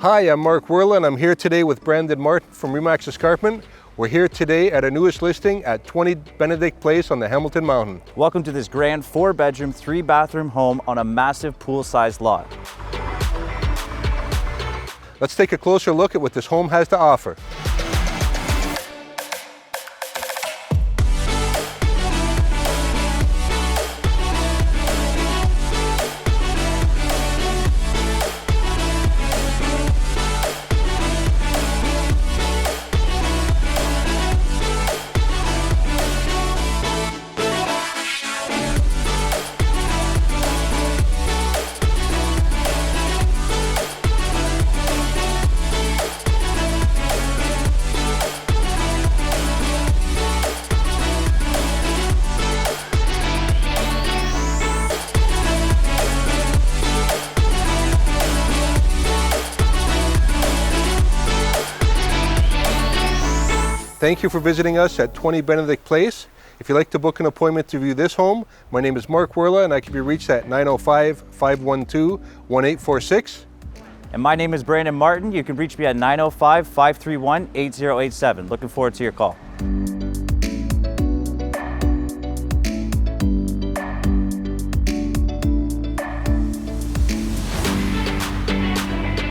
Hi, I'm Mark Woehrle and I'm here today with Benedict Martin from Remax Escarpment. We're here today at our newest listing at 20 Benedict Place on the Hamilton Mountain. Welcome to this grand 4-bedroom, 3-bathroom home on a massive pool-sized lot. Let's take a closer look at what this home has to offer. Thank you for visiting us at 20 Benedict Place. If you'd like to book an appointment to view this home, my name is Mark Woehrle and I can be reached at 905-512-1846. And my name is Benedict Martin. You can reach me at 905-531-8087. Looking forward to your call.